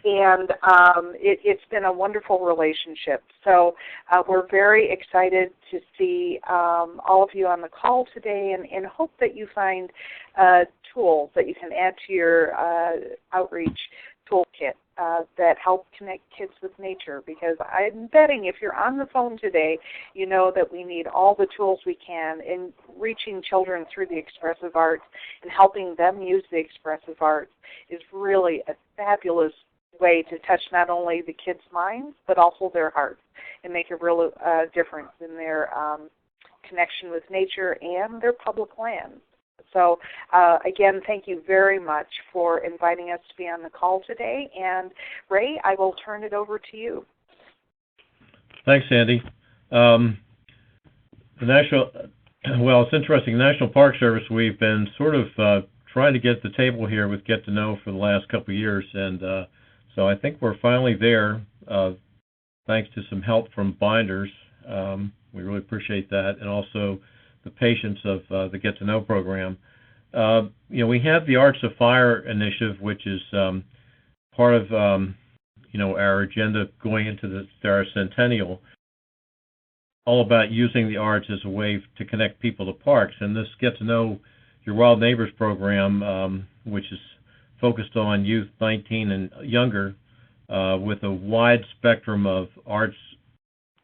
and it's been a wonderful relationship. So we're very excited to see all of you on the call today, and hope that you find tools that you can add to your outreach toolkit that help connect kids with nature, because I'm betting if you're on the phone today, you know that we need all the tools we can in reaching children through the expressive arts, and helping them use the expressive arts is really a fabulous way to touch not only the kids' minds but also their hearts, and make a real difference in their connection with nature and their public lands. So, again, thank you very much for inviting us to be on the call today. And, Ray, I will turn it over to you. Thanks, Sandy. It's interesting. National Park Service, we've been sort of trying to get the table here with Get to Know for the last couple of years, and so I think we're finally there, thanks to some help from Binders. We really appreciate that, and also the patience of the Get to Know program. We have the Arts of Fire initiative, which is part of our agenda going into our centennial, all about using the arts as a way to connect people to parks. And this Get to Know Your Wild Neighbors program, which is focused on youth 19 and younger, with a wide spectrum of arts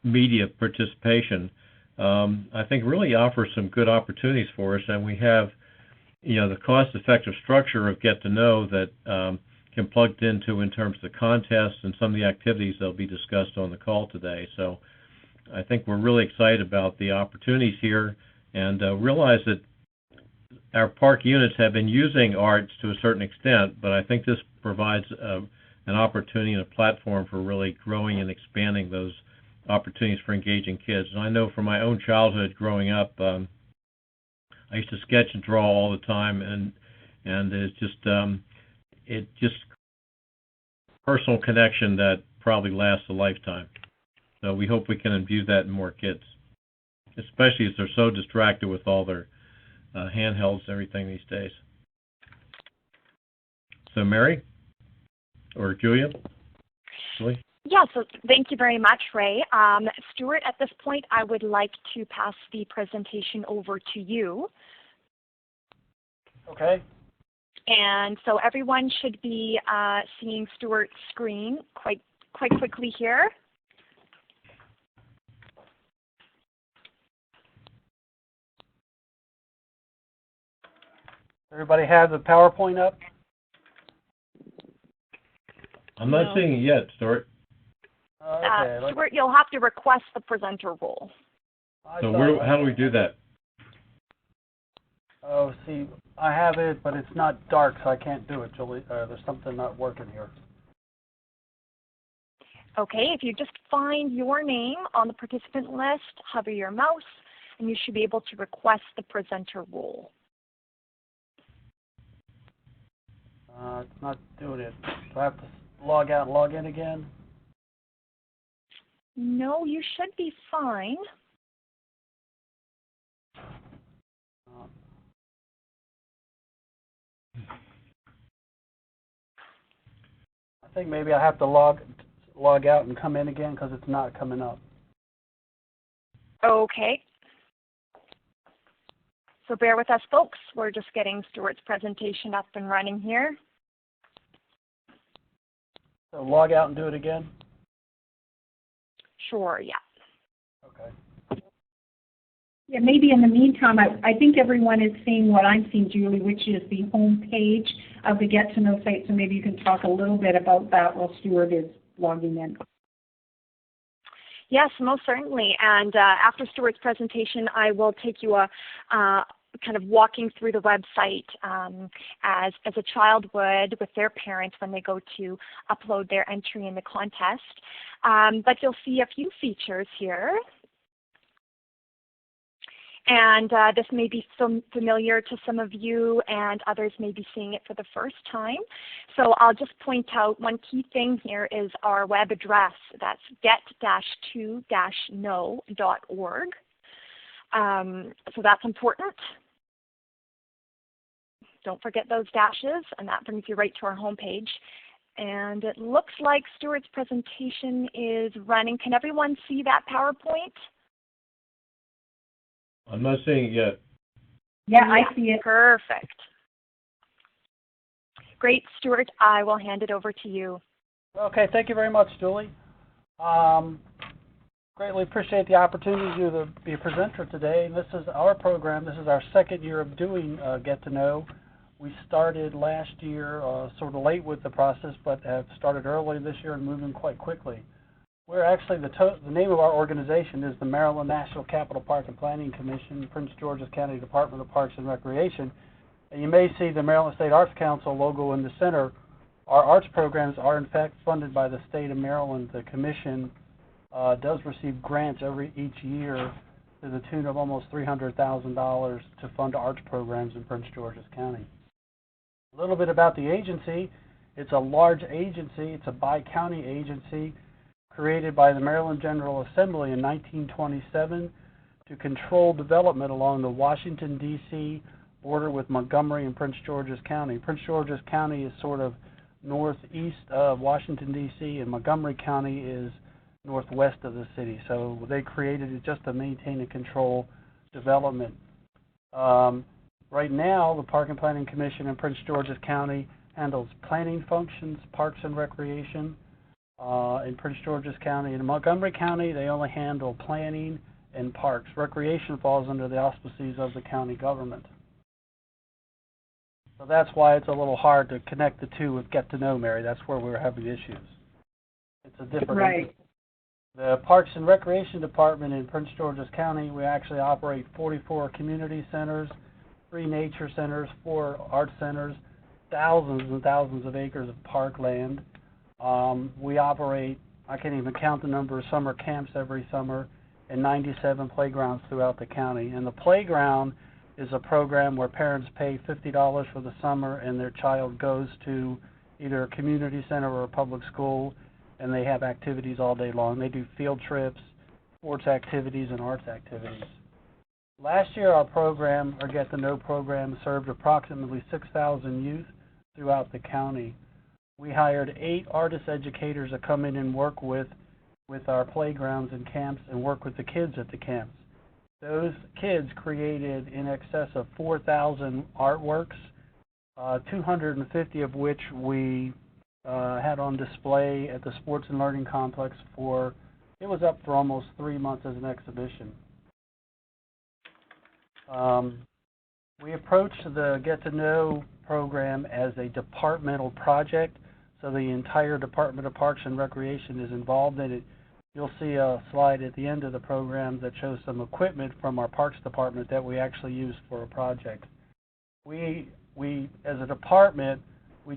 media participation, I think really offers some good opportunities for us. And we have, the cost-effective structure of Get to Know that can plug into in terms of the contests and some of the activities that will be discussed on the call today. So I think we're really excited about the opportunities here, and realize that our park units have been using arts to a certain extent, but I think this provides an opportunity and a platform for really growing and expanding those opportunities for engaging kids. And I know from my own childhood growing up, I used to sketch and draw all the time, and it's just personal connection that probably lasts a lifetime. So we hope we can imbue that in more kids, especially as they're so distracted with all their handhelds and everything these days. So Mary or Julia? Julie? Yeah, so thank you very much, Ray. Stuart, at this point, I would like to pass the presentation over to you. Okay. And so everyone should be seeing Stuart's screen quite quickly here. Everybody have the PowerPoint up? I'm not seeing it yet, Stuart. Okay. Stuart, you'll have to request the presenter role. So how do we do that? Oh, see, I have it, but it's not dark, so I can't do it, Julie. There's something not working here. Okay, if you just find your name on the participant list, hover your mouse, and you should be able to request the presenter role. It's not doing it. Do I have to log out and log in again? No, you should be fine. I think maybe I have to log out and come in again because it's not coming up. Okay. So bear with us, folks. We're just getting Stuart's presentation up and running here. So log out and do it again? Sure, yeah. Okay. Yeah, maybe in the meantime, I think everyone is seeing what I'm seeing, Julie, which is the home page of the Get to Know site. So maybe you can talk a little bit about that while Stuart is logging in. Yes, most certainly. And after Stuart's presentation, I will take you kind of walking through the website as a child would with their parents when they go to upload their entry in the contest. But you'll see a few features here. And this may be familiar to some of you, and others may be seeing it for the first time. So I'll just point out one key thing here is our web address. That's get-to-know.org. So that's important. Don't forget those dashes, and that brings you right to our homepage. And it looks like Stuart's presentation is running. Can everyone see that PowerPoint? I'm not seeing it yet. Yeah, I see it. Perfect. Great, Stuart. I will hand it over to you. Okay, thank you very much, Julie. Greatly appreciate the opportunity to be a presenter today. This is our program. This is our second year of doing Get to Know. We started last year sort of late with the process, but have started early this year and moving quite quickly. We're actually, the name of our organization is the Maryland National Capital Park and Planning Commission, Prince George's County Department of Parks and Recreation. And you may see the Maryland State Arts Council logo in the center. Our arts programs are in fact funded by the state of Maryland. The commission does receive grants each year to the tune of almost $300,000 to fund arts programs in Prince George's County. A little bit about the agency. It's a large agency. It's a bi-county agency created by the Maryland General Assembly in 1927 to control development along the Washington, D.C. border with Montgomery and Prince George's County. Prince George's County is sort of northeast of Washington, D.C., and Montgomery County is northwest of the city. So they created it just to maintain and control development. Right now, the Park and Planning Commission in Prince George's County handles planning functions, parks and recreation. In Prince George's County. In Montgomery County, they only handle planning and parks. Recreation falls under the auspices of the county government. So that's why it's a little hard to connect the two with Get to Know, Mary. That's where we're having issues. It's a different Right. The Parks and Recreation Department in Prince George's County, we actually operate 44 community centers, 3 nature centers, 4 art centers, thousands and thousands of acres of parkland. We operate, I can't even count the number of summer camps every summer, and 97 playgrounds throughout the county. And the playground is a program where parents pay $50 for the summer and their child goes to either a community center or a public school, and they have activities all day long. They do field trips, sports activities, and arts activities. Last year, our program, our Get to Know program, served approximately 6,000 youth throughout the county. We hired 8 artist educators to come in and work with our playgrounds and camps and work with the kids at the camps. Those kids created in excess of 4,000 artworks, 250 of which we had on display at the Sports and Learning Complex it was up for almost 3 months as an exhibition. We approached the Get to Know program as a departmental project, so the entire Department of Parks and Recreation is involved in it. You'll see a slide at the end of the program that shows some equipment from our Parks Department that we actually use for a project. We as a department, we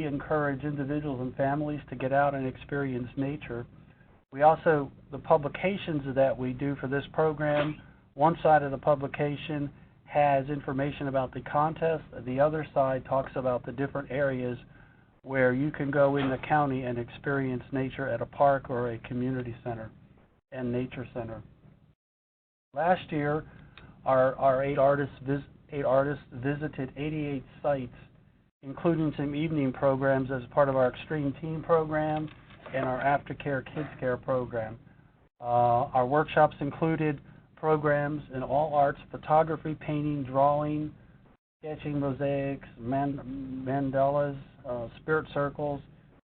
encourage individuals and families to get out and experience nature. We also, the publications that we do for this program, one side of the publication has information about the contest, the other side talks about the different areas where you can go in the county and experience nature at a park or a community center and nature center. Last year, our 8 artists visited 88 sites, including some evening programs as part of our Extreme Team program and our Aftercare Kids Care program. Our workshops included programs in all arts: photography, painting, drawing, sketching, mosaics, mandalas, spirit circles,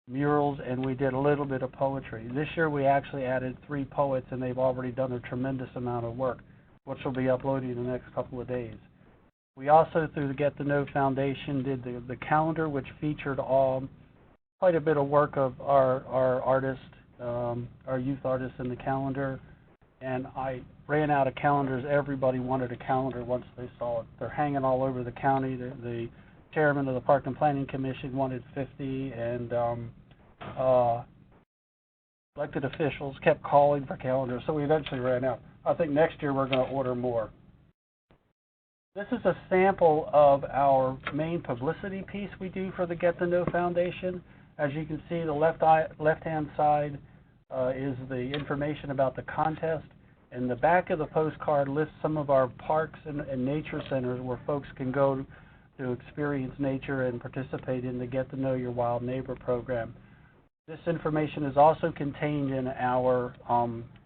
murals, and we did a little bit of poetry. This year we actually added 3 poets, and they've already done a tremendous amount of work, which will be uploaded in the next couple of days. We also, through the Get to Know Foundation, did the calendar, which featured quite a bit of work of our artists, our youth artists in the calendar. And I ran out of calendars. Everybody wanted a calendar once they saw it. They're hanging all over the county. The chairman of the Park and Planning Commission wanted 50, and elected officials kept calling for calendars, so we eventually ran out. I think next year we're going to order more. This is a sample of our main publicity piece we do for the Get to Know Foundation. As you can see, the left-hand side is the information about the contest, and the back of the postcard lists some of our parks and nature centers where folks can go to experience nature and participate in the Get to Know Your Wild Neighbor program. This information is also contained in our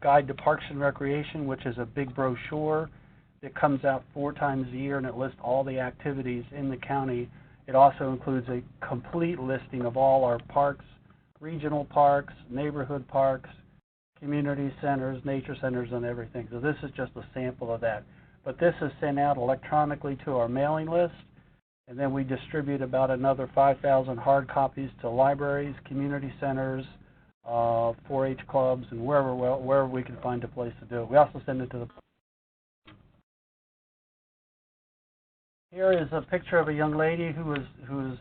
Guide to Parks and Recreation, which is a big brochure that comes out 4 times a year, and it lists all the activities in the county. It also includes a complete listing of all our parks, regional parks, neighborhood parks, community centers, nature centers, and everything. So this is just a sample of that. But this is sent out electronically to our mailing list, and then we distribute about another 5,000 hard copies to libraries, community centers, 4-H clubs, and wherever we can find a place to do it. We also send it to the... Here is a picture of a young lady who's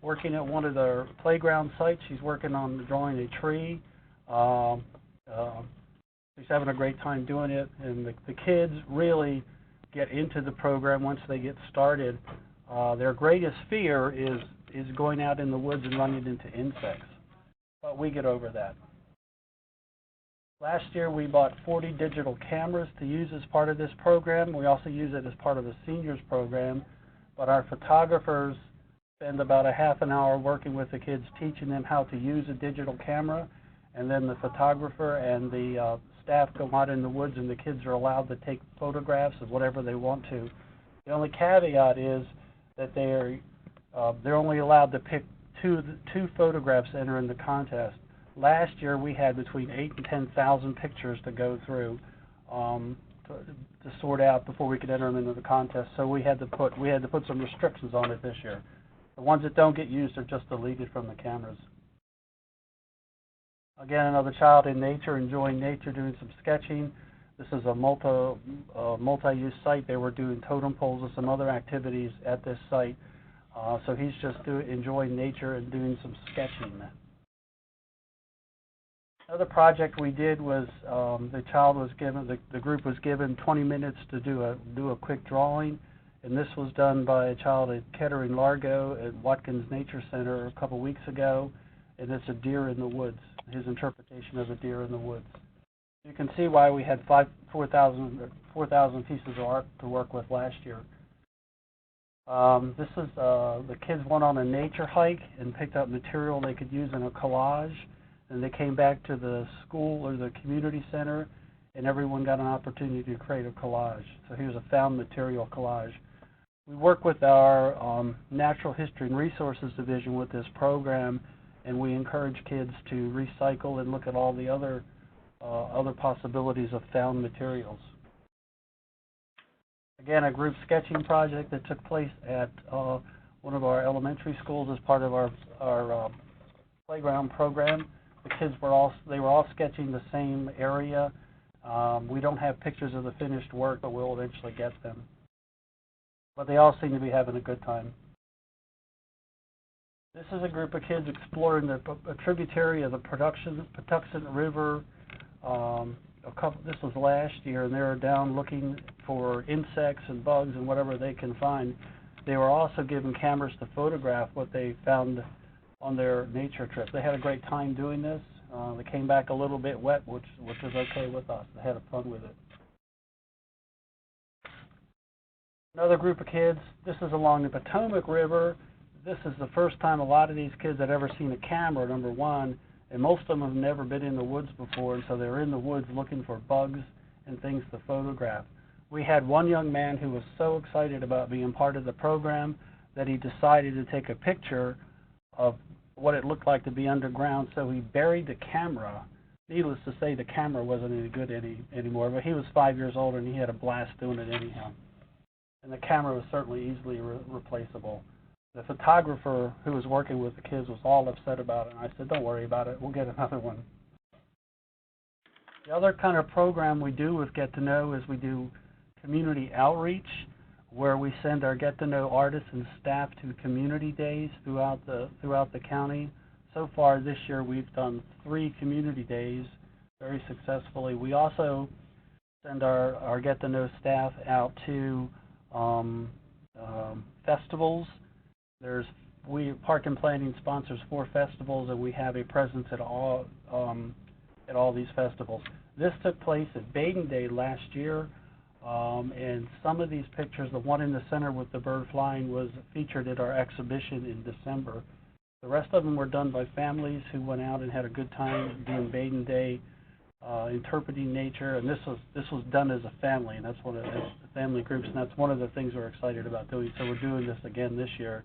working at one of the playground sites. She's working on drawing a tree. She's having a great time doing it, and the kids really get into the program once they get started. Their greatest fear is going out in the woods and running into insects, but we get over that. Last year we bought 40 digital cameras to use as part of this program. We also use it as part of the seniors program, but our photographers spend about a half an hour working with the kids, teaching them how to use a digital camera, and then the photographer and the staff go out in the woods, and the kids are allowed to take photographs of whatever they want to. The only caveat is that they're only allowed to pick two photographs to enter in the contest. Last year we had between 8,000 and 10,000 pictures to go through to sort out before we could enter them into the contest. So we had to put some restrictions on it this year. The ones that don't get used are just deleted from the cameras. Again, another child in nature, enjoying nature, doing some sketching. This is a multi-use site. They were doing totem poles and some other activities at this site. So he's just enjoying nature and doing some sketching. Another project we did was the group was given 20 minutes to do a quick drawing, and this was done by a child at Kettering Largo at Watkins Nature Center a couple weeks ago, and it's a deer in the woods, his interpretation of a deer in the woods. You can see why we had 4,000 pieces of art to work with last year. This is the kids went on a nature hike and picked up material they could use in a collage, and they came back to the school or the community center, and everyone got an opportunity to create a collage. So here's a found material collage. We work with our Natural History and Resources Division with this program, and we encourage kids to recycle and look at all the other possibilities of found materials. Again, a group sketching project that took place at one of our elementary schools as part of our playground program. The kids were all sketching the same area. We don't have pictures of the finished work, but we'll eventually get them. But they all seem to be having a good time. This is a group of kids exploring a tributary of the Patuxent River. This was last year, and they were down looking for insects and bugs and whatever they can find. They were also given cameras to photograph what they found on their nature trip. They had a great time doing this. They came back a little bit wet, which was okay with us. They had fun with it. Another group of kids, this is along the Potomac River. This is the first time a lot of these kids had ever seen a camera, number one, and most of them have never been in the woods before, and so they're in the woods looking for bugs and things to photograph. We had one young man who was so excited about being part of the program that he decided to take a picture of what it looked like to be underground, so he buried the camera. Needless to say, the camera wasn't any good anymore, but he was 5 years old and he had a blast doing it anyhow. And the camera was certainly easily replaceable. The photographer who was working with the kids was all upset about it, and I said, don't worry about it, we'll get another one. The other kind of program we do with Get to Know is we do community outreach, where we send our Get to Know artists and staff to community days throughout the county. So far this year we've done 3 community days very successfully. We also send our Get to Know staff out to festivals. Park and Planning sponsors 4 festivals, and we have a presence at all these festivals. This took place at Baden Day last year. And some of these pictures, the one in the center with the bird flying, was featured at our exhibition in December. The rest of them were done by families who went out and had a good time doing Baden Day, interpreting nature, and this was done as a family, and that's one of the family groups, and that's one of the things we're excited about doing. So we're doing this again this year.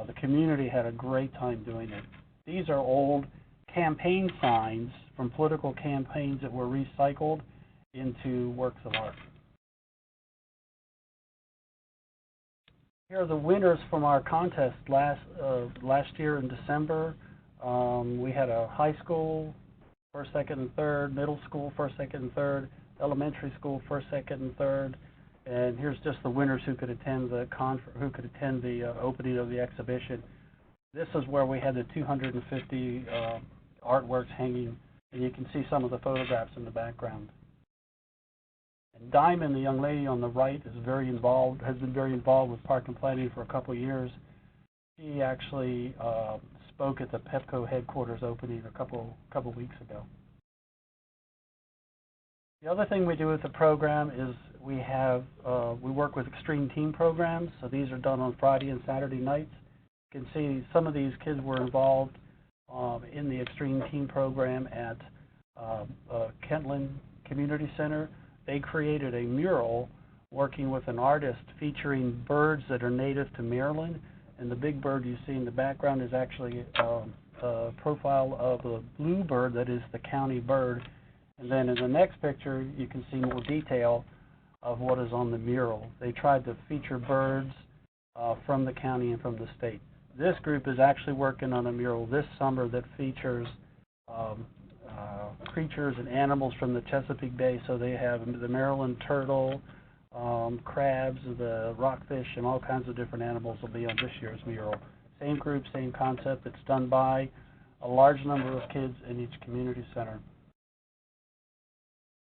The community had a great time doing it. These are old campaign signs from political campaigns that were recycled into works of art. Here are the winners from our contest last year in December. We had a high school, first, second, and third, middle school, first, second, and third, elementary school, first, second, and third. And here's just the winners who could attend the opening of the exhibition. This is where we had the 250 artworks hanging, and you can see some of the photographs in the background. And Diamond, the young lady on the right, has been very involved with park and planning for a couple of years. She actually spoke at the Pepco headquarters opening a couple weeks ago. The other thing we do with the program is we work with extreme team programs. So these are done on Friday and Saturday nights. You can see some of these kids were involved in the extreme team program at Kentland Community Center. They created a mural working with an artist featuring birds that are native to Maryland. And the big bird you see in the background is actually a profile of a bluebird that is the county bird. And then in the next picture, you can see more detail of what is on the mural. They tried to feature birds from the county and from the state. This group is actually working on a mural this summer that features creatures and animals from the Chesapeake Bay. So they have the Maryland turtle, crabs, the rockfish, and all kinds of different animals will be on this year's mural. Same group, same concept. It's done by a large number of kids in each community center.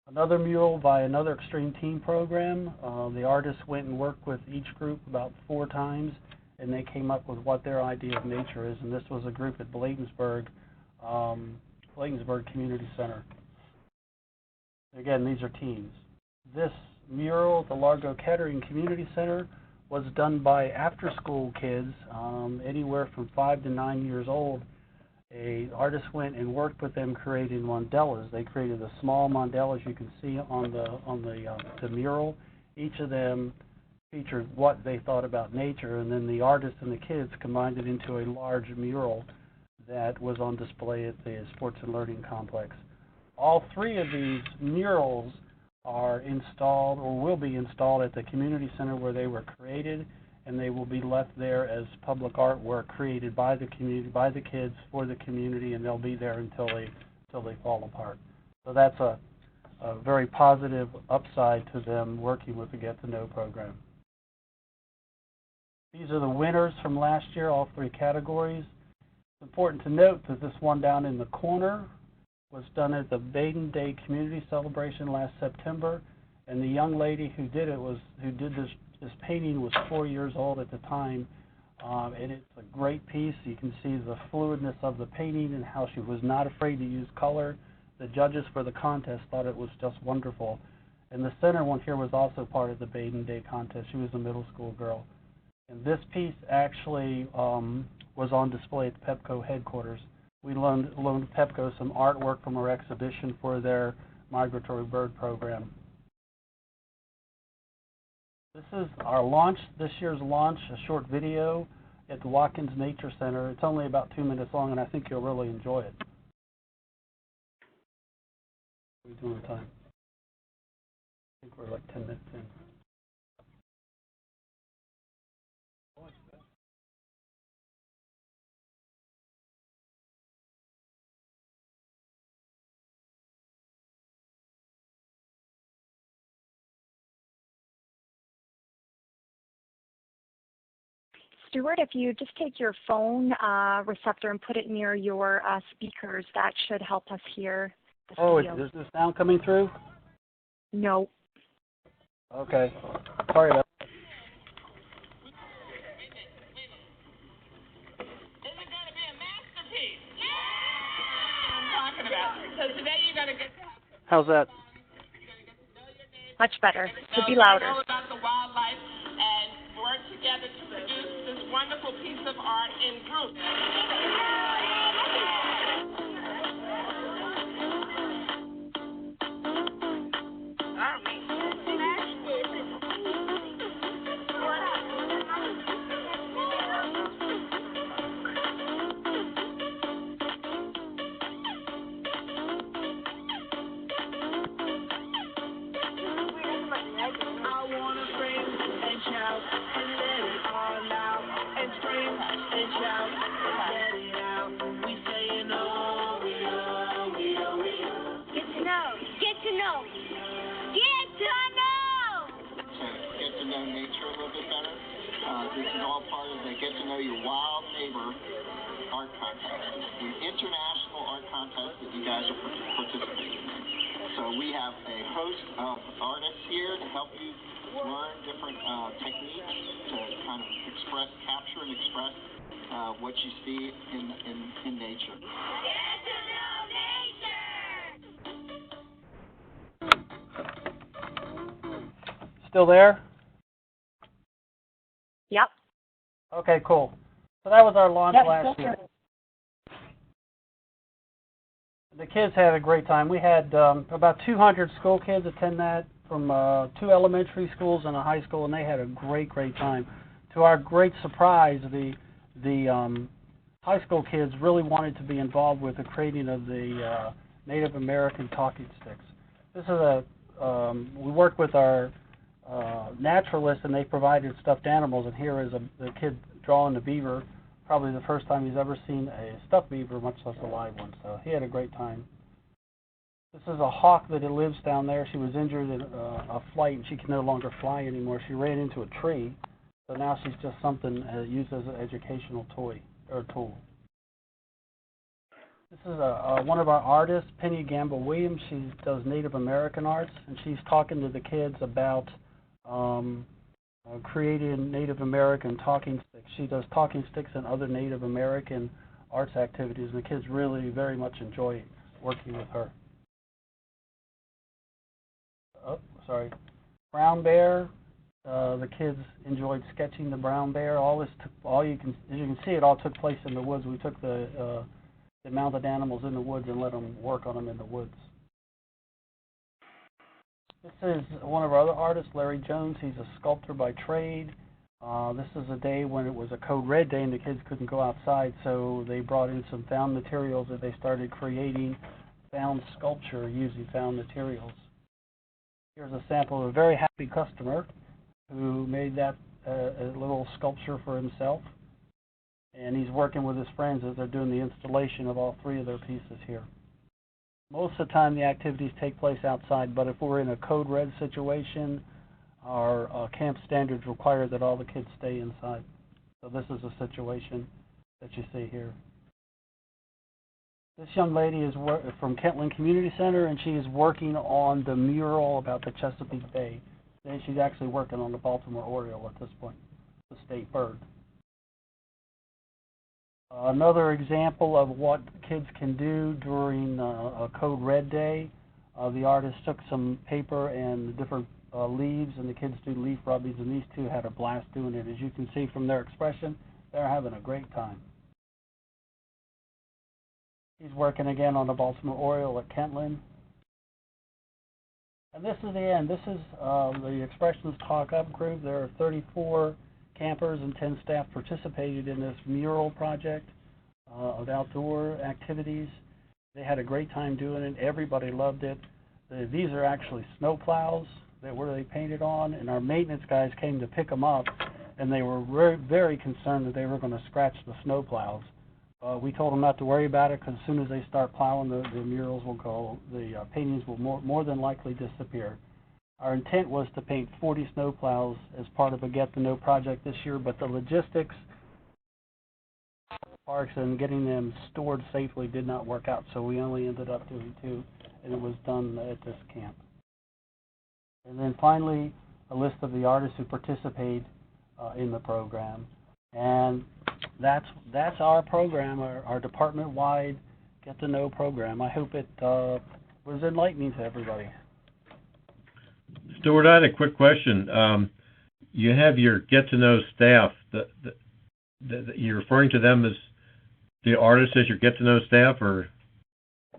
Another mural by another extreme team program. The artists went and worked with each group about 4 times, and they came up with what their idea of nature is. And this was a group at Bladensburg Community Center. Again, these are teams. This mural at the Largo Kettering Community Center was done by after-school kids, anywhere from 5 to 9 years old. An artist went and worked with them creating mandalas. They created the small mandalas you can see on the mural. Each of them featured what they thought about nature, and then the artist and the kids combined it into a large mural that was on display at the Sports and Learning Complex. All 3 of these murals are installed or will be installed at the community center where they were created, and they will be left there as public artwork created by the community, by the kids, for the community, and they'll be there until they fall apart. So that's a very positive upside to them working with the Get to Know program. These are the winners from last year, all 3 categories. It's important to note that this one down in the corner was done at the Baden Day Community Celebration last September, and the young lady who did this painting was 4 years old at the time, and it's a great piece. You can see the fluidness of the painting and how she was not afraid to use color. The judges for the contest thought it was just wonderful. And the center one here was also part of the Baden Day contest. She was a middle school girl. And this piece actually was on display at the Pepco headquarters. We loaned Pepco some artwork from our exhibition for their migratory bird program. This is our launch, this year's launch, a short video at the Watkins Nature Center. It's only about 2 minutes long, and I think you'll really enjoy it. What are we doing time? I think we're like 10 minutes in. Stuart, if you just take your phone receptor and put it near your speakers, that should help us hear the studio. Is the sound coming through? No. Okay. Sorry about that. This is going to be a masterpiece. Yeah! I'm talking about. So today you're going to get... How's that? You're going to get to know your neighbors. Much better. So be louder. Know about the wildlife and work together to produce this wonderful piece of art in groups. This is all part of the Get to Know Your Wild Neighbor art contest, the international art contest that you guys are participating in. So we have a host of artists here to help you learn different techniques to kind of capture and express what you see in nature. Get to know nature! Still there? Yep. Okay, cool. So that was our launch Yep, last still year. The kids had a great time. We had about 200 school kids attend that from 2 elementary schools and a high school, and they had a great time. To our great surprise, the high school kids really wanted to be involved with the creating of the Native American talking sticks. This is we worked with our naturalists, and they provided stuffed animals, and here is the kid drawing the beaver, probably the first time he's ever seen a stuffed beaver, much less a live one, so he had a great time. This is a hawk that lives down there. She was injured in a flight, and she can no longer fly anymore. She ran into a tree, so now she's just something used as an educational toy or tool. This is one of our artists, Penny Gamble Williams. She does Native American arts, and she's talking to the kids about creating Native American talking sticks. She does talking sticks and other Native American arts activities, and the kids really very much enjoy working with her. Oh, sorry. Brown bear. The kids enjoyed sketching the brown bear. As you can see, it all took place in the woods. We took the mounted animals in the woods and let them work on them in the woods. This is one of our other artists, Larry Jones. He's a sculptor by trade. This is a day when it was a Code Red day and the kids couldn't go outside, so they brought in some found materials and they started creating found sculpture using found materials. Here's a sample of a very happy customer who made that a little sculpture for himself, and he's working with his friends as they're doing the installation of all 3 of their pieces here. Most of the time the activities take place outside, but if we're in a Code Red situation, our camp standards require that all the kids stay inside. So this is a situation that you see here. This young lady is from Kentland Community Center, and she is working on the mural about the Chesapeake Bay. And she's actually working on the Baltimore Oriole at this point, the state bird. Another example of what kids can do during a Code Red day, the artist took some paper and different leaves, and the kids do leaf rubbings, and these 2 had a blast doing it. As you can see from their expression, they're having a great time. He's working again on the Baltimore Oriole at Kentland. And this is the end. This is the Expressions Talk Up group. There are 34 campers and 10 staff participated in this mural project of outdoor activities. They had a great time doing it. Everybody loved it. These are actually snow plows that they painted on, and our maintenance guys came to pick them up, and they were very, very concerned that they were going to scratch the snow plows. We told them not to worry about it, because as soon as they start plowing, the murals will go, the paintings will more than likely disappear. Our intent was to paint 40 snow plows as part of a Get to Know project this year, but the logistics, parks, and getting them stored safely did not work out, so we only ended up doing 2, and it was done at this camp. And then finally, a list of the artists who participate in the program, and that's our program, our department-wide Get to Know program. I hope it was enlightening to everybody. Stuart, I had a quick question. You have your get-to-know staff. You're referring to them as the artists as your get-to-know staff, or?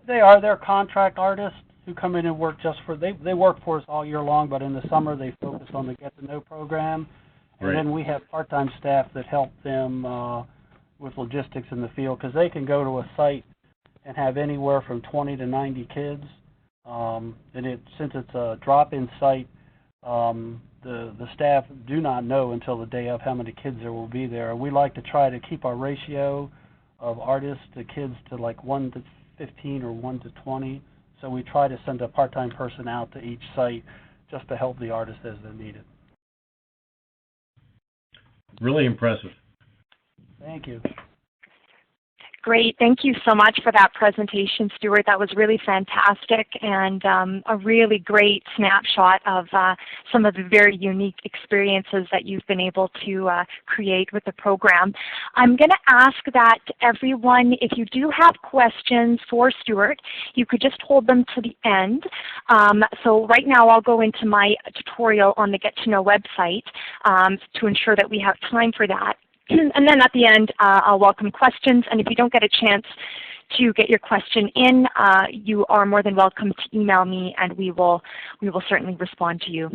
They're contract artists who come in and work they work for us all year long, but in the summer they focus on the Get to Know program. And Right. then we have part-time staff that help them with logistics in the field, because they can go to a site and have anywhere from 20 to 90 kids. Since it's a drop-in site, the staff do not know until the day of how many kids there will be there. We like to try to keep our ratio of artists to kids to like 1 to 15 or 1 to 20. So we try to send a part-time person out to each site just to help the artists as they're needed. Really impressive. Thank you. Great. Thank you so much for that presentation, Stuart. That was really fantastic and a really great snapshot of some of the very unique experiences that you've been able to create with the program. I'm going to ask that everyone, if you do have questions for Stuart, you could just hold them to the end. So right now I'll go into my tutorial on the Get to Know website to ensure that we have time for that. And then at the end, I'll welcome questions. And if you don't get a chance to get your question in, you are more than welcome to email me, and we will certainly respond to you.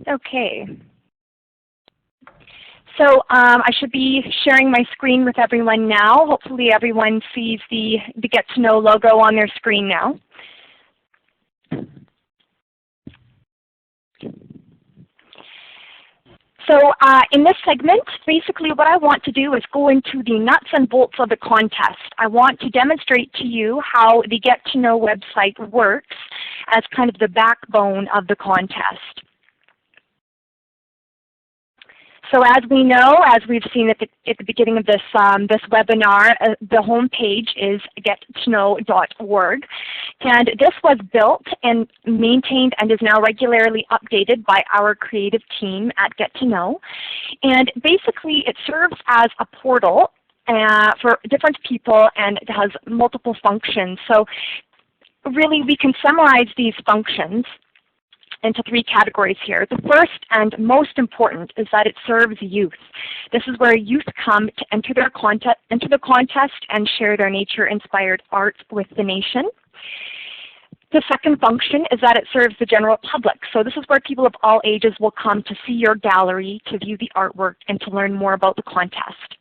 Okay. So I should be sharing my screen with everyone now. Hopefully everyone sees the Get to Know logo on their screen now. So in this segment, basically what I want to do is go into the nuts and bolts of the contest. I want to demonstrate to you how the Get to Know website works as kind of the backbone of the contest. So as we know, as we've seen at the beginning of this webinar, the home page is gettoknow.org. And this was built and maintained and is now regularly updated by our creative team at Get to Know. And basically it serves as a portal for different people, and it has multiple functions. So really we can summarize these functions into 3 categories here. The first and most important is that it serves youth. This is where youth come to enter the contest and share their nature-inspired art with the nation. The second function is that it serves the general public. So this is where people of all ages will come to see your gallery, to view the artwork, and to learn more about the contest.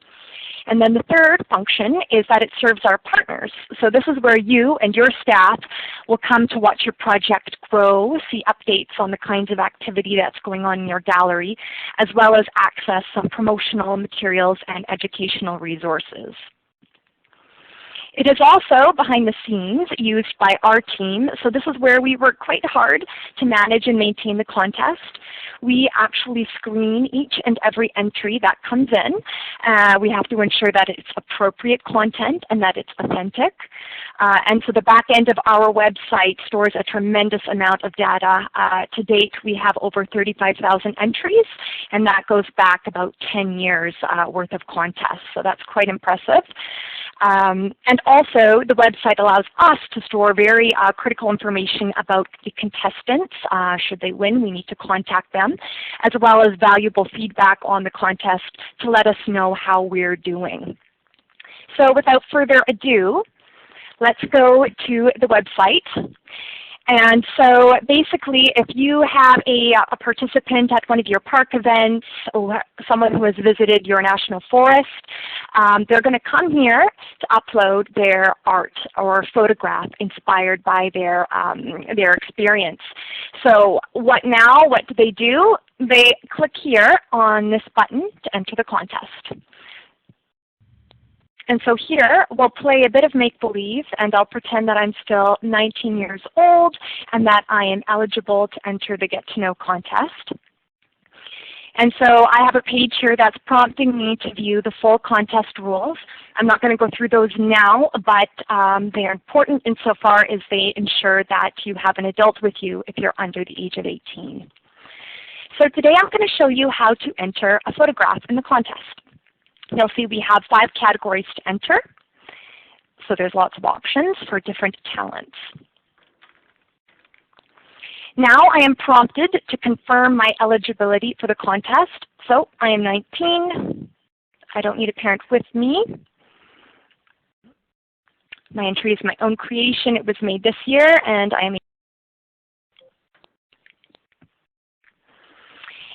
And then the third function is that it serves our partners. So this is where you and your staff will come to watch your project grow, see updates on the kinds of activity that's going on in your gallery, as well as access some promotional materials and educational resources. It is also behind the scenes used by our team, so this is where we work quite hard to manage and maintain the contest. We actually screen each and every entry that comes in. We have to ensure that it's appropriate content and that it's authentic. And so the back end of our website stores a tremendous amount of data. To date, we have over 35,000 entries, and that goes back about 10 years worth of contests, so that's quite impressive. And also, the website allows us to store very critical information about the contestants. Should they win, we need to contact them, as well as valuable feedback on the contest to let us know how we're doing. So without further ado, let's go to the website. And so basically, if you have a participant at one of your park events or someone who has visited your national forest, they're going to come here to upload their art or photograph inspired by their experience. So what do they do? They click here on this button to enter the contest. And so here, we'll play a bit of make-believe, and I'll pretend that I'm still 19 years old and that I am eligible to enter the Get to Know contest. And so I have a page here that's prompting me to view the full contest rules. I'm not going to go through those now, but they are important insofar as they ensure that you have an adult with you if you're under the age of 18. So today I'm going to show you how to enter a photograph in the contest. You'll see we have 5 categories to enter. So there's lots of options for different talents. Now I am prompted to confirm my eligibility for the contest. So I am 19. I don't need a parent with me. My entry is my own creation. It was made this year, and I am.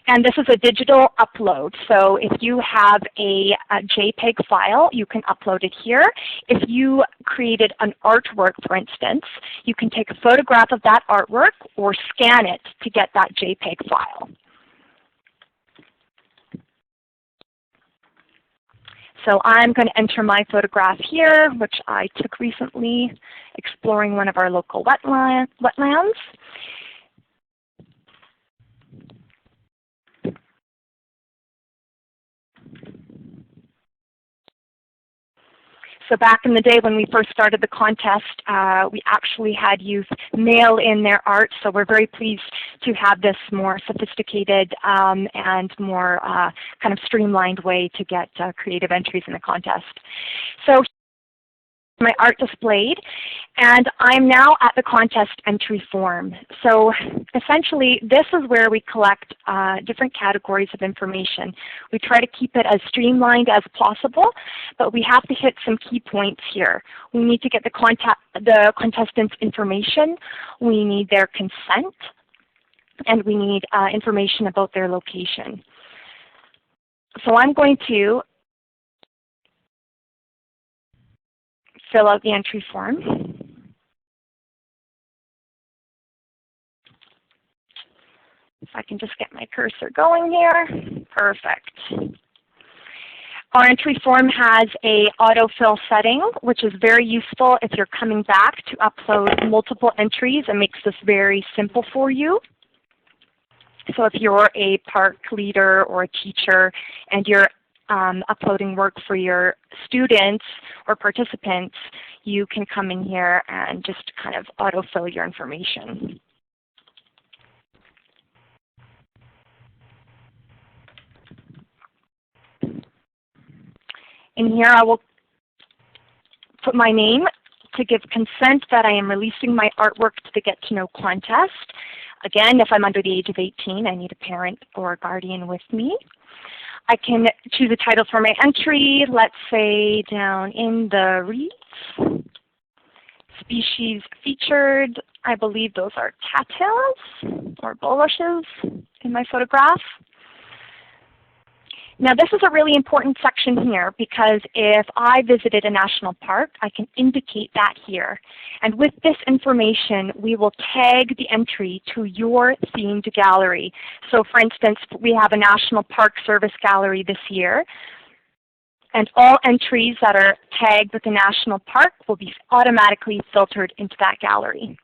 And this is a digital upload. So if you have a JPEG file, you can upload it here. If you created an artwork, for instance, you can take a photograph of that artwork or scan it to get that JPEG file. So I'm going to enter my photograph here, which I took recently exploring one of our local wetlands. So back in the day when we first started the contest, we actually had youth mail in their art. So we're very pleased to have this more sophisticated and more kind of streamlined way to get creative entries in the contest. So my art displayed, and I'm now at the contest entry form. So essentially this is where we collect different categories of information. We try to keep it as streamlined as possible, but we have to hit some key points here. We need to get the contestants' information, we need their consent, and we need information about their location. So I'm going to fill out the entry form. If I can just get my cursor going here. Perfect. Our entry form has a autofill setting, which is very useful if you're coming back to upload multiple entries. It makes this very simple for you. So if you're a park leader or a teacher and you're uploading work for your students or participants, you can come in here and just kind of autofill your information. In here I will put my name to give consent that I am releasing my artwork to the Get to Know contest. Again, if I'm under the age of 18, I need a parent or a guardian with me. I can choose a title for my entry, let's say down in the reeds. Species featured, I believe those are cattails or bulrushes in my photograph. Now this is a really important section here because if I visited a national park, I can indicate that here. And with this information, we will tag the entry to your themed gallery. So for instance, we have a National Park Service gallery this year. And all entries that are tagged with the national park will be automatically filtered into that gallery.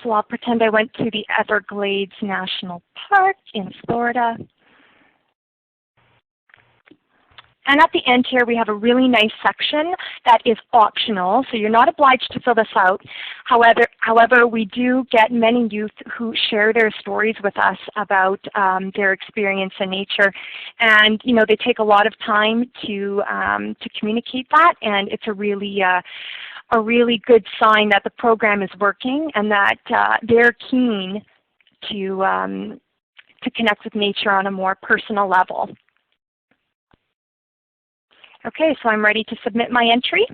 So I'll pretend I went to the Everglades National Park in Florida. And at the end here we have a really nice section that is optional, so you're not obliged to fill this out. However, we do get many youth who share their stories with us about their experience in nature, and they take a lot of time to communicate that, and it's a really good sign that the program is working and that they're keen to connect with nature on a more personal level. Okay, so I'm ready to submit my entry.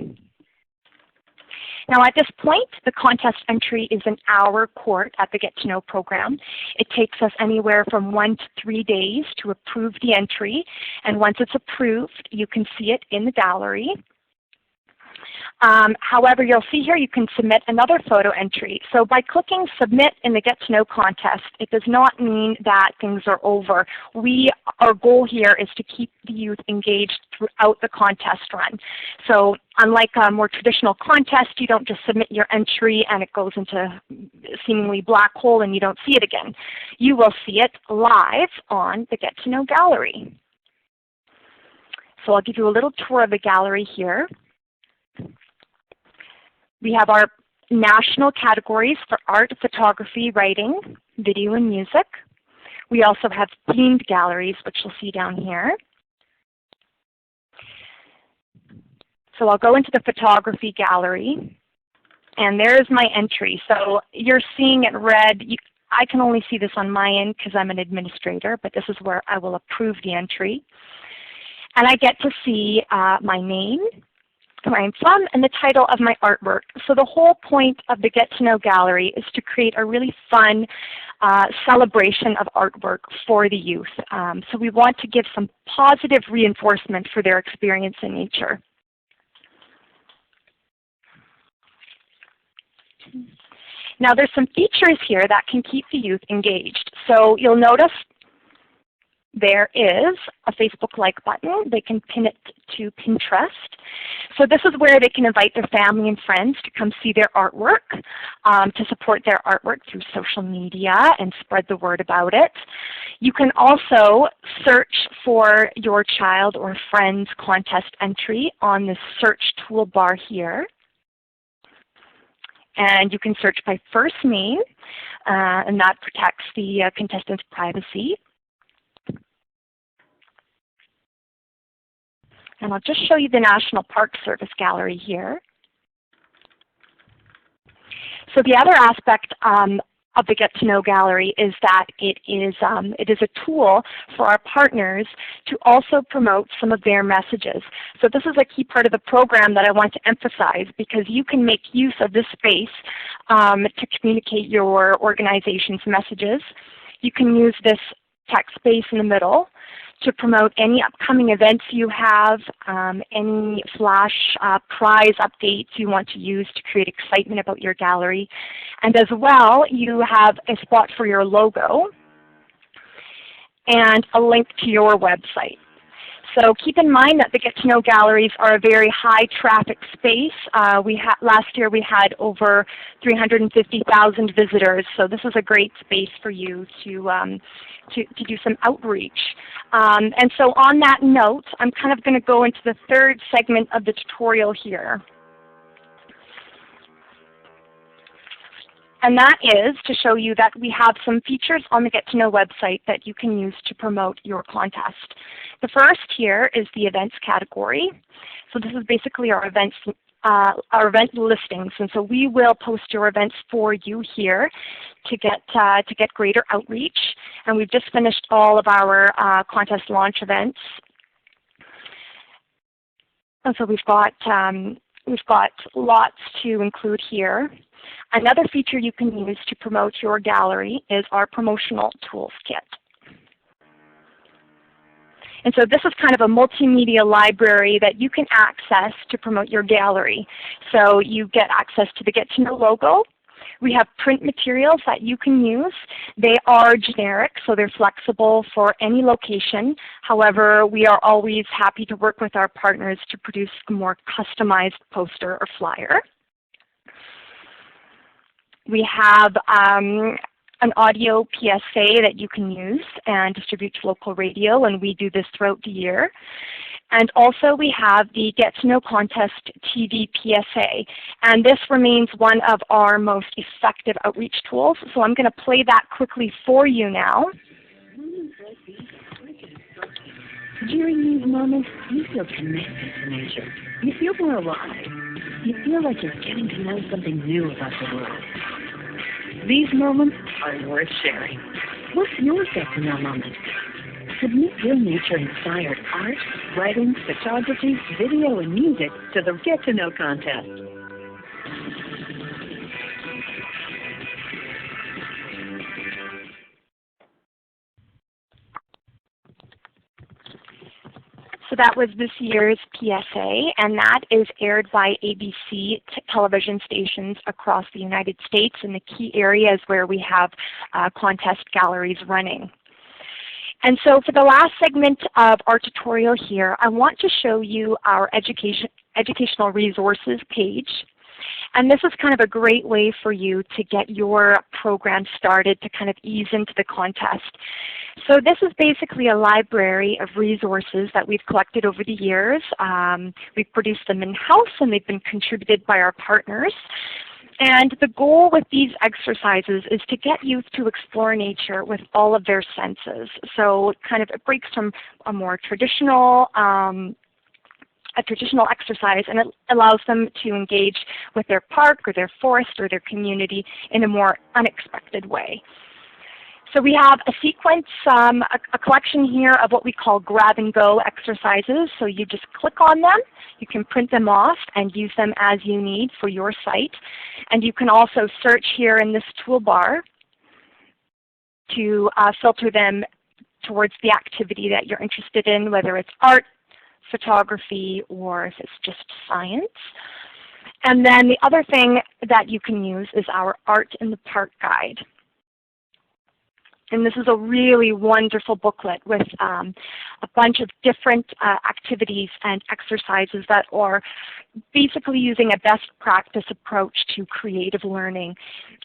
Now at this point, the contest entry is in our court at the Get to Know program. It takes us anywhere from 1 to 3 days to approve the entry, and once it's approved, you can see it in the gallery. However, you'll see here you can submit another photo entry. So by clicking Submit in the Get to Know contest, it does not mean that things are over. Our goal here is to keep the youth engaged throughout the contest run. So unlike a more traditional contest, you don't just submit your entry and it goes into a seemingly black hole and you don't see it again. You will see it live on the Get to Know gallery. So I'll give you a little tour of the gallery here. We have our national categories for art, photography, writing, video, and music. We also have themed galleries, which you'll see down here. So I'll go into the photography gallery, and there's my entry. So you're seeing it red. I can only see this on my end because I'm an administrator, but this is where I will approve the entry. And I get to see my name, where I'm from, and the title of my artwork. So the whole point of the Get to Know Gallery is to create a really fun celebration of artwork for the youth. So we want to give some positive reinforcement for their experience in nature. Now there's some features here that can keep the youth engaged. So you'll notice there is a Facebook like button. They can pin it to Pinterest. So this is where they can invite their family and friends to come see their artwork, to support their artwork through social media and spread the word about it. You can also search for your child or friend's contest entry on the search toolbar here. And you can search by first name, and that protects the contestant's privacy. And I'll just show you the National Park Service gallery here. So the other aspect of the Get to Know Gallery is that it is a tool for our partners to also promote some of their messages. So this is a key part of the program that I want to emphasize, because you can make use of this space to communicate your organization's messages. You can use this text space in the middle to promote any upcoming events you have, any flash prize updates you want to use to create excitement about your gallery. And as well, you have a spot for your logo and a link to your website. So keep in mind that the Get to Know galleries are a very high traffic space. Last year we had over 350,000 visitors, so this is a great space for you to do some outreach. And so on that note, I'm kind of going to go into the third segment of the tutorial here. And that is to show you that we have some features on the Get to Know website that you can use to promote your contest. The first here is the events category. So this is basically our event listings, and so we will post your events for you here to get greater outreach. And we've just finished all of our contest launch events, and so we've got lots to include here. Another feature you can use to promote your gallery is our promotional tools kit. And so this is kind of a multimedia library that you can access to promote your gallery. So you get access to the Get to Know logo. We have print materials that you can use. They are generic, so they're flexible for any location. However, we are always happy to work with our partners to produce a more customized poster or flyer. We have an audio PSA that you can use and distribute to local radio, and we do this throughout the year. And also we have the Get to Know Contest TV PSA, and this remains one of our most effective outreach tools. So I'm going to play that quickly for you now. During these moments, you feel connected to nature. You feel more alive. You feel like you're getting to know something new about the world. These moments are worth sharing. What's your Get to Know moment? Submit your nature-inspired art, writing, photography, video, and music to the Get to Know contest. So that was this year's PSA, and that is aired by ABC television stations across the United States in the key areas where we have contest galleries running. And so for the last segment of our tutorial here, I want to show you our educational resources page. And this is kind of a great way for you to get your program started to kind of ease into the contest. So this is basically a library of resources that we've collected over the years. We've produced them in-house, and they've been contributed by our partners. And the goal with these exercises is to get youth to explore nature with all of their senses. So kind of it breaks from a more traditional exercise, and it allows them to engage with their park or their forest or their community in a more unexpected way. So we have a sequence, a collection here of what we call grab-and-go exercises. So you just click on them, you can print them off and use them as you need for your site. And you can also search here in this toolbar to filter them towards the activity that you're interested in, whether it's art, photography, or if it's just science. And then the other thing that you can use is our Art in the Park guide. And this is a really wonderful booklet with a bunch of different activities and exercises that are basically using a best practice approach to creative learning.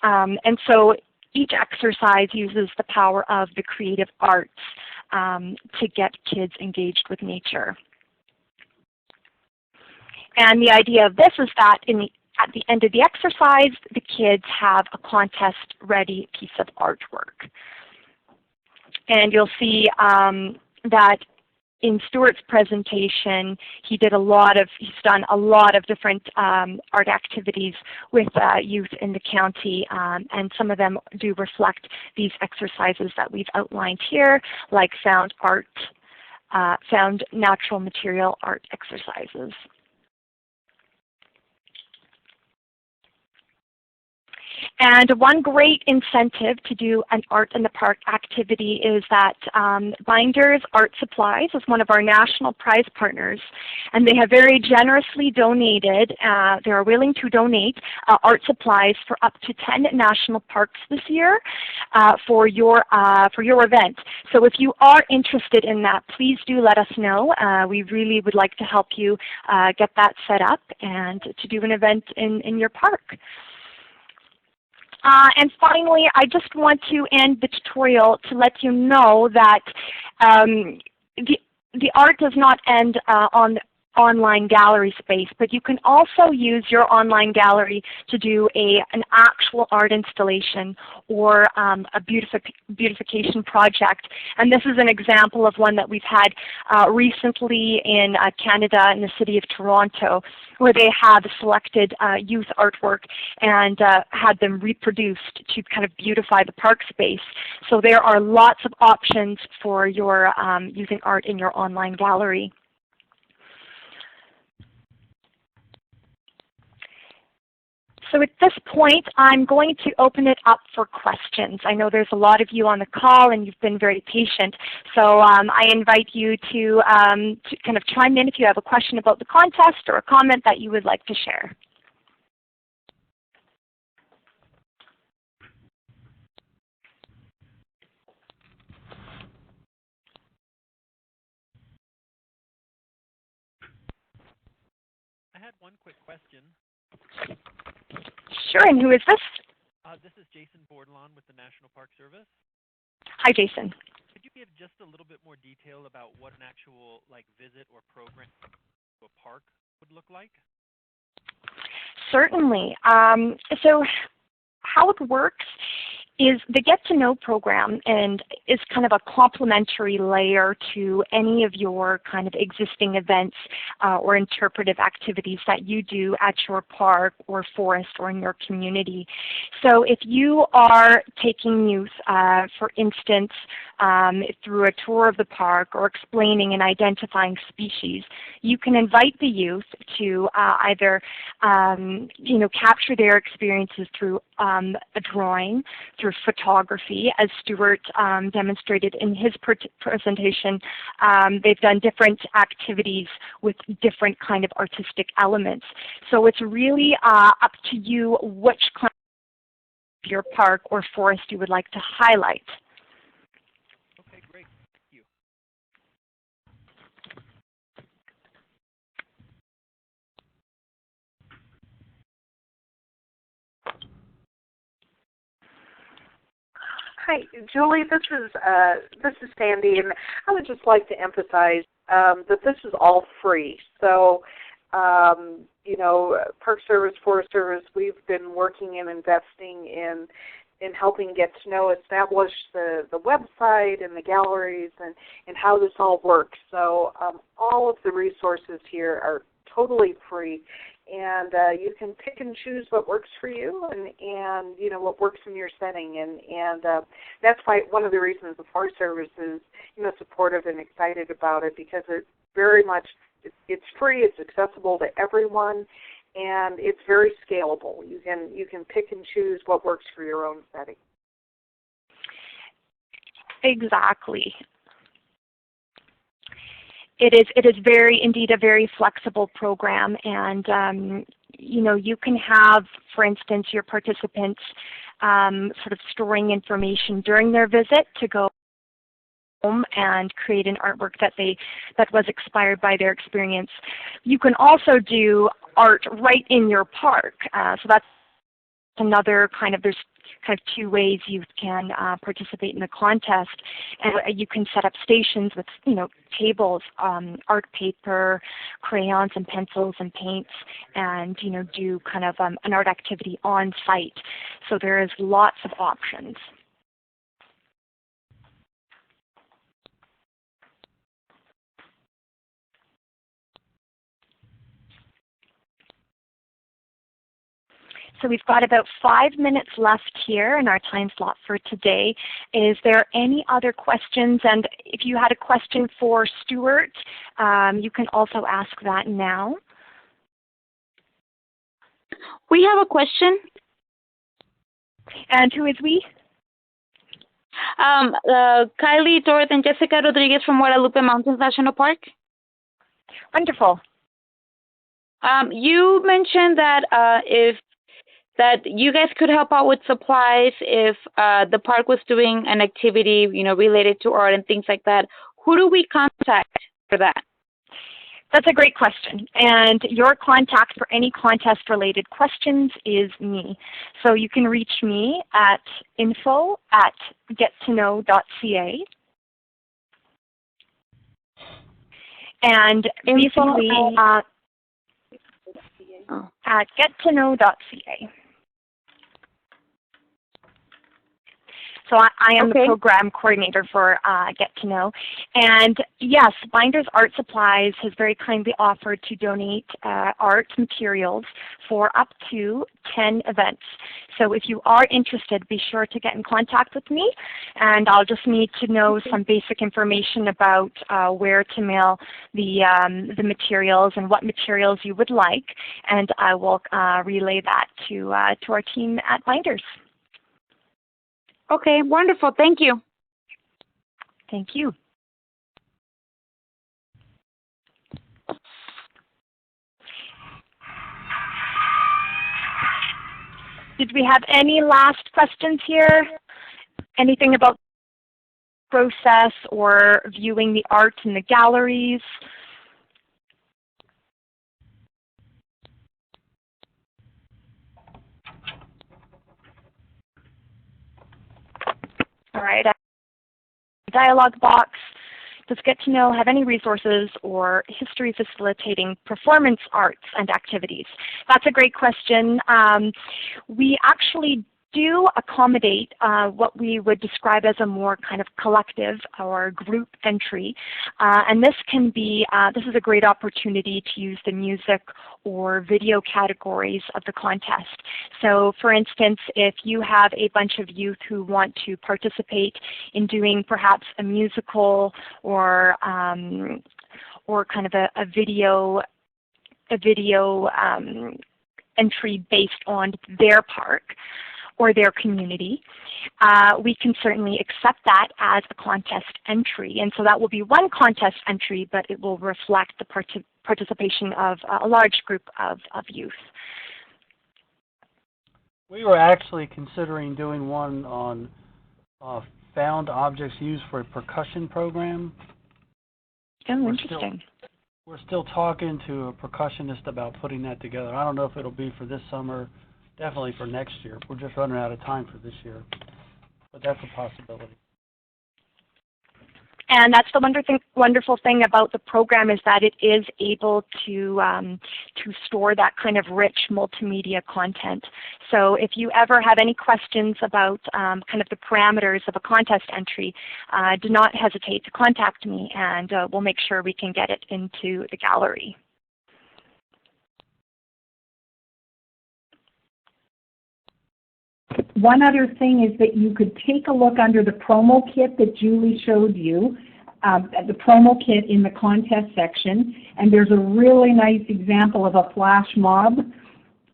And so each exercise uses the power of the creative arts to get kids engaged with nature. And the idea of this is that at the end of the exercise, the kids have a contest-ready piece of artwork. And you'll see that in Stuart's presentation, he's done a lot of different art activities with youth in the county, and some of them do reflect these exercises that we've outlined here, like found natural material art exercises. And one great incentive to do an Art in the Park activity is that Binders Art Supplies is one of our national prize partners, and they have very generously donated, they are willing to donate art supplies for up to 10 national parks this year for your event. So if you are interested in that, please do let us know. We really would like to help you get that set up and to do an event in your park. And finally, I just want to end the tutorial to let you know that the art does not end on online gallery space, but you can also use your online gallery to do an actual art installation or a beautification project. And this is an example of one that we've had recently in Canada, in the city of Toronto, where they have selected youth artwork and had them reproduced to kind of beautify the park space. So there are lots of options for your using art in your online gallery. So at this point, I'm going to open it up for questions. I know there's a lot of you on the call and you've been very patient. So I invite you to kind of chime in if you have a question about the contest or a comment that you would like to share. I had one quick question. Sure, and who is this? This is Jason Bordelon with the National Park Service. Hi, Jason. Could you give just a little bit more detail about what an actual visit or program to a park would look like? Certainly. So how it works is the Get to Know program, and is kind of a complementary layer to any of your kind of existing events or interpretive activities that you do at your park or forest or in your community. So if you are taking youth, for instance, through a tour of the park or explaining and identifying species, you can invite the youth to either capture their experiences through a drawing, through photography, as Stuart demonstrated in his presentation. They've done different activities with different kind of artistic elements. So it's really up to you which kind of your park or forest you would like to highlight. Okay, great. Thank you. Hi, Julie. This is Sandy, and I would just like to emphasize that this is all free. So You know, Park Service, Forest Service, we've been working and investing in helping Get to Know establish the website and the galleries and how this all works. So all of the resources here are totally free, and you can pick and choose what works for you and you know, what works in your setting. And that's why one of the reasons the Forest Service is, you know, supportive and excited about it, because it very much, it's free, it's accessible to everyone, and it's very scalable. You can pick and choose what works for your own setting. Exactly. It is very, indeed, a very flexible program, and you know, you can have, for instance, your participants sort of storing information during their visit to go home and create an artwork that was inspired by their experience. You can also do art right in your park. So that's another kind of, there's kind of two ways you can participate in the contest. And you can set up stations with, you know, tables, art paper, crayons and pencils and paints, and, you know, do kind of an art activity on site. So there is lots of options. So we've got about 5 minutes left here in our time slot for today. Is there any other questions? And if you had a question for Stuart, you can also ask that now. We have a question. And who is we? Kylie, Dorothy, and Jessica Rodriguez from Guadalupe Mountains National Park. Wonderful. You mentioned that you guys could help out with supplies if the park was doing an activity, you know, related to art and things like that. Who do we contact for that? That's a great question. And your contact for any contest-related questions is me. So you can reach me at info@gettoknow.ca. And basically, at gettoknow.ca. So I am the program coordinator for Get to Know. And yes, Binders Art Supplies has very kindly offered to donate art materials for up to 10 events. So if you are interested, be sure to get in contact with me, and I'll just need to know some basic information about where to mail the materials and what materials you would like, and I will relay that to our team at Binders. Okay, wonderful. Thank you. Thank you. Did we have any last questions here? Anything about the process or viewing the art in the galleries? All right, dialog box. Does Get to Know have any resources or history facilitating performance arts and activities? That's a great question. We actually do accommodate what we would describe as a more kind of collective or group entry. And this can be, this is a great opportunity to use the music or video categories of the contest. So for instance, if you have a bunch of youth who want to participate in doing perhaps a musical or kind of a video entry based on their park or their community, we can certainly accept that as a contest entry. And so that will be one contest entry, but it will reflect the participation of a large group of youth. We were actually considering doing one on found objects used for a percussion program. Oh, interesting. We're still talking to a percussionist about putting that together. I don't know if it'll be for this summer, definitely for next year. We're just running out of time for this year, but that's a possibility. And that's the wonderful thing about the program is that it is able to store that kind of rich multimedia content. So if you ever have any questions about kind of the parameters of a contest entry, do not hesitate to contact me, and we'll make sure we can get it into the gallery. One other thing is that you could take a look under the promo kit that Julie showed you, the promo kit in the contest section, and there's a really nice example of a flash mob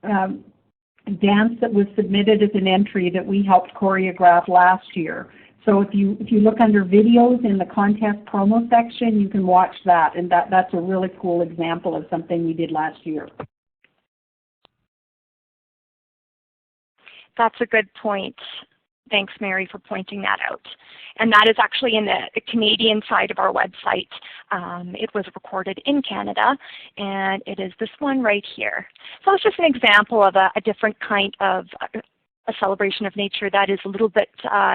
dance that was submitted as an entry that we helped choreograph last year. So if you look under videos in the contest promo section, you can watch that, and that's a really cool example of something we did last year. That's a good point. Thanks, Mary, for pointing that out. And that is actually in the Canadian side of our website. It was recorded in Canada, and it is this one right here. So it's just an example of a different kind of a celebration of nature that is a little bit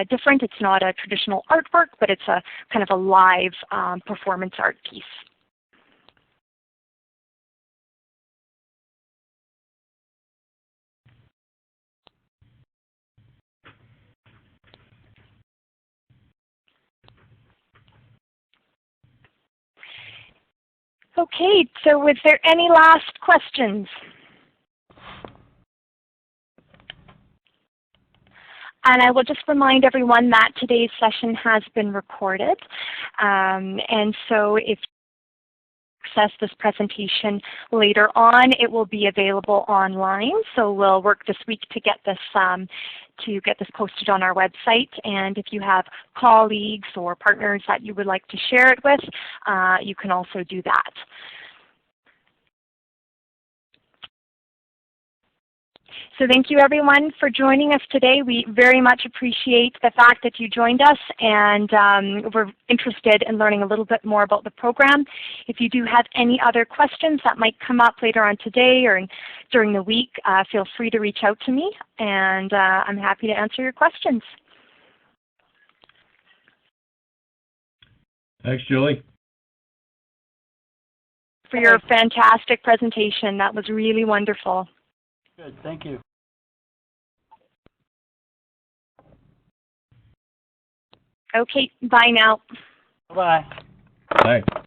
different. It's not a traditional artwork, but it's a kind of a live performance art piece. Okay, so is there any last questions? And I will just remind everyone that today's session has been recorded. And so if you access this presentation later on, it will be available online. So we'll work this week to get this posted on our website. And if you have colleagues or partners that you would like to share it with, you can also do that. So thank you everyone for joining us today. We very much appreciate the fact that you joined us, and we're interested in learning a little bit more about the program. If you do have any other questions that might come up later on today or during the week, feel free to reach out to me, and I'm happy to answer your questions. Thanks, Julie. For your fantastic presentation. That was really wonderful. Good, thank you. Okay, bye now. Bye-bye. Bye.